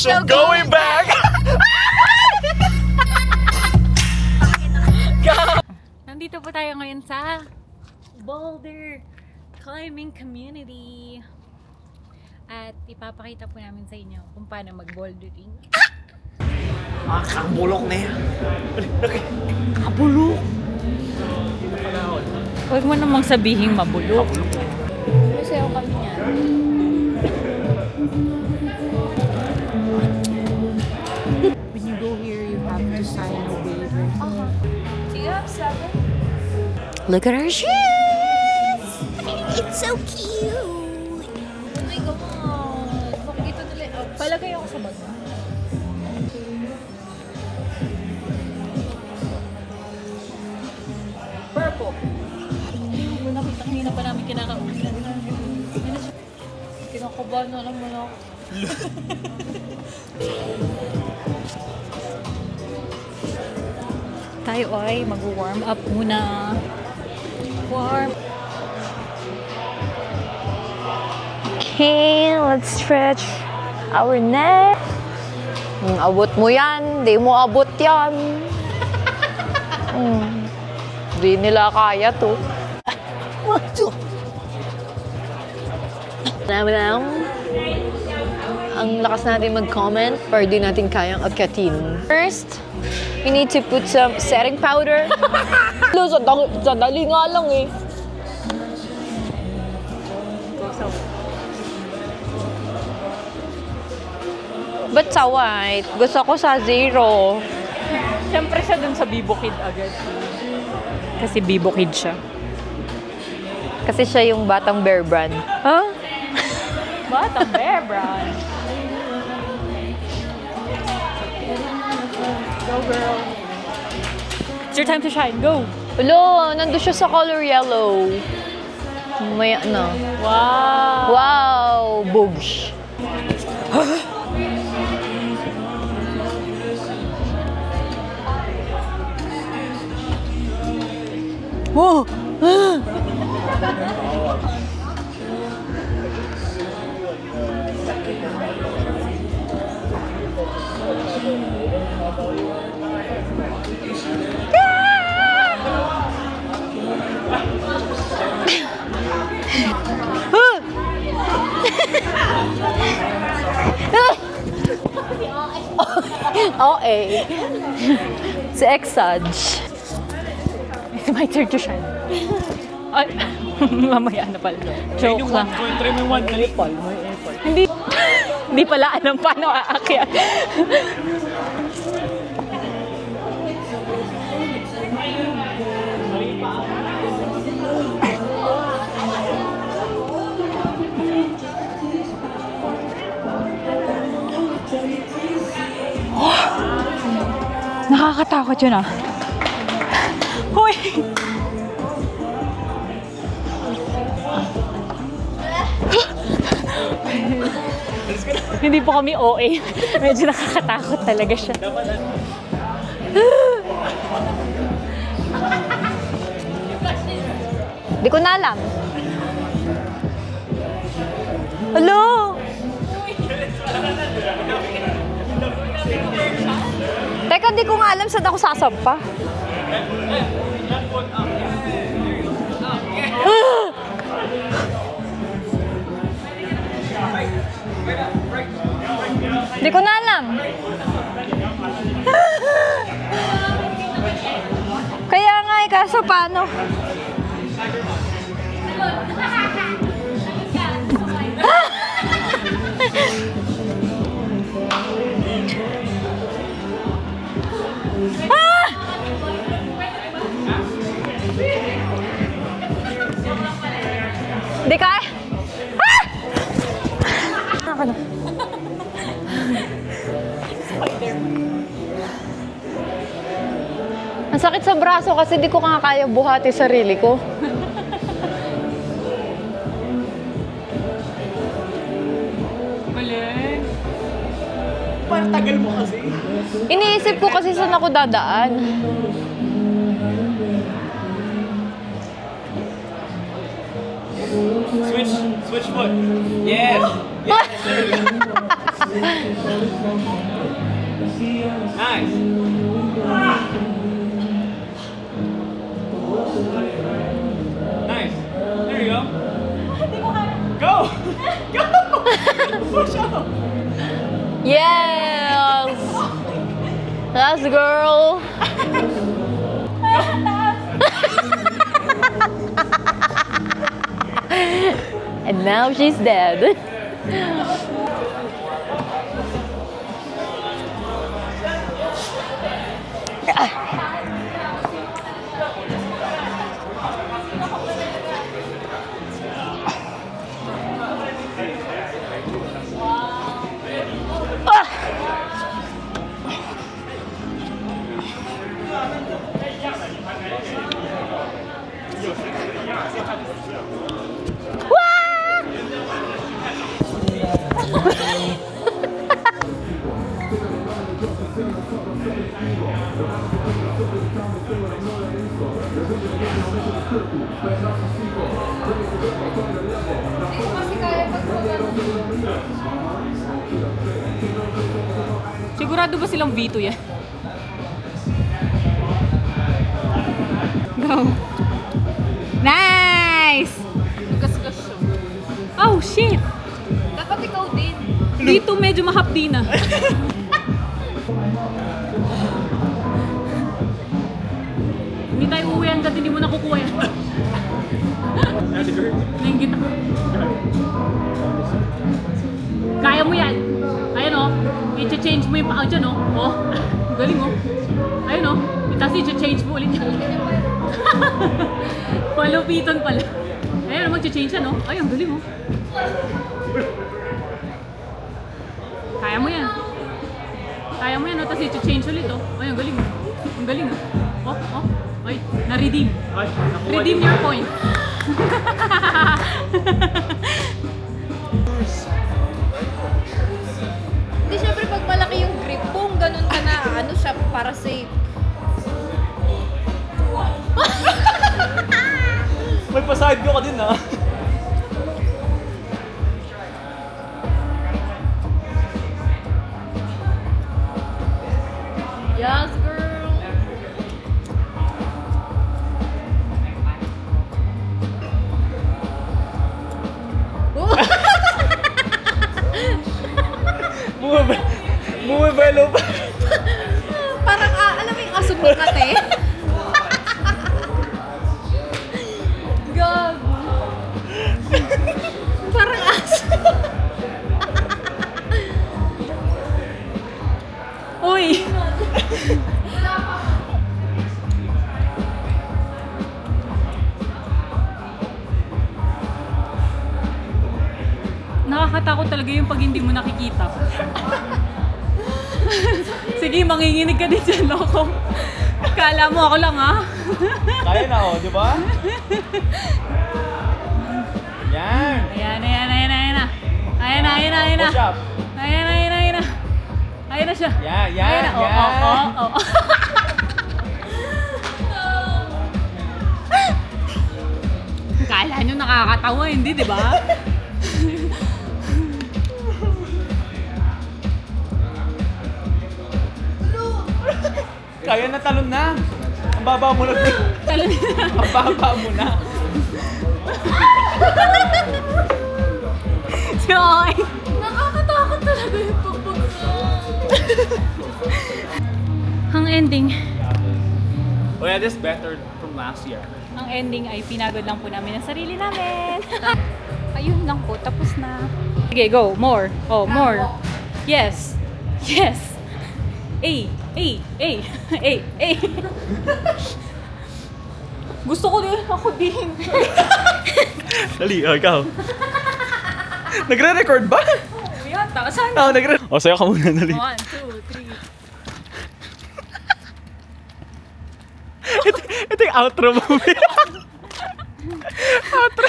so going back! Nandito po tayo ngayon sa Boulder Climbing Community. At ipapakita po namin sa inyo kung paano mag-bouldering. Kabulok na yan. Kabulok! Huwag mo namang sabihing mabulok. Masayaw kami niyan. When you go here, you have to sign a waiver. Do you have 7? Look at our shoes! It's so cute! Oh my God! Bakit ito nila? Palagay ako sa bag. Purple. Nakita kanina pa namin kinakausap. Kinakabahan na naman ako. Tayo ay mag-warm up muna. Warm. Okay, let's stretch our neck. Abot mo yan. Di mo abot yan. Di nila kaya to. Ang lakas natin mag-comment pero di natin kayang akyatin. First, you need to put some setting powder. Sadali nga lang eh. Ba't sa white? Gusto ko sa 0. Siyempre siya dun sa Bibo Kid agad. Kasi Bibo Kid siya. Kasi siya yung batang Bear Brand. Huh? Batang Bear Brand. Go girl. It's your time to shine. Go. Hello, nandun siya sa color yellow. Maya na. Wow. Wow, boogsh. Whoa. Okay. Si Exage. It's my turn to shine. Ay, mamaya na pala. Joke lang. Try mo yung one. Hindi pala alam paano aakyat. Nakakatakot yun ah. Hoy! Hindi po kami OA. Medyo nakakatakot talaga siya. Di ko na alam. Hello! Teka, di ko nga alam saan ako sasampa. Di ko na alam. Kaya nga eh, kaso paano? Di ka? Ako na. Ang sakit sa braso kasi di ko kaya buhati sarili ko. Galing. Parang tagal mo kasi. Iniisip ko kasi saan ako dadaan. Switch foot. Yes. Nice. Nice. There you go. Go! Go! Push up! Yes! Last girl! And now she's dead. Sigurado ba silang V2 yan? Go! Nice! Gasgas siya. Oh, shit! Dapat ikaw din. Dito medyo mahapdi na. Hindi tayo uuwi hanggat hindi mo nakukuha yan. Nainggit ako. Kaya mo yan. Ayan o. I-change mo yung paa dyan o. Oh. Galing o. Ayun o. Tapos i-change mo ulit yan. Palupitan pala. Ayun o. Mag-change yan o. Ay, ang galing o. Kaya mo yan. Kaya mo yan o. Tapos i-change ulit o. Ay, ang galing o. Ang galing o. Oh, oh. Ay, na-redeem. Redeem your point. Hindi, syempre pag malaki yung grip, kung ganun ka na, ano siya, para safe. May pasahid ko ka din ah. Yes, girl. Bumibelo pa. Parang, alam mo yung aso mo kate? Gago. Parang aso. Uy! Nakakatakot talaga yung pag hindi mo nakikita. Sige, manginginig ka din dyan, loko. Kala mo ako lang, ha? Kaya na oh, di ba? Yan. Ayan, ayan, ayan, ayan na. Ayan na, ayan na, ayan na. Push up. Ayan na, ayan na, ayan na. Ayan na siya. Yan, yan, Ayan na. yan. Oo, oo, oo. Kala nyo nakakatawa, hindi, di ba? Kaya na, talon na. Ang baba mo na. Talon na. Ang baba mo na. Si Oy. Nakakatakot talaga yung pagpag. Ang ending. Oh yeah, this better from last year. Ang ending ay pinagod lang po namin ang sarili namin. Ayun lang po, tapos na. Sige, go. More. Oh, more. Yes. Yes. Ay. Ay. Ay. Ay. Ay. Gusto ko din. Ako din. Dali, ikaw. Nagre-record ba? Yata. Saan? Oo, nagre-record. O, sayo ka muna, dali. 1, 2, 3. Ito yung outro mo. Outro.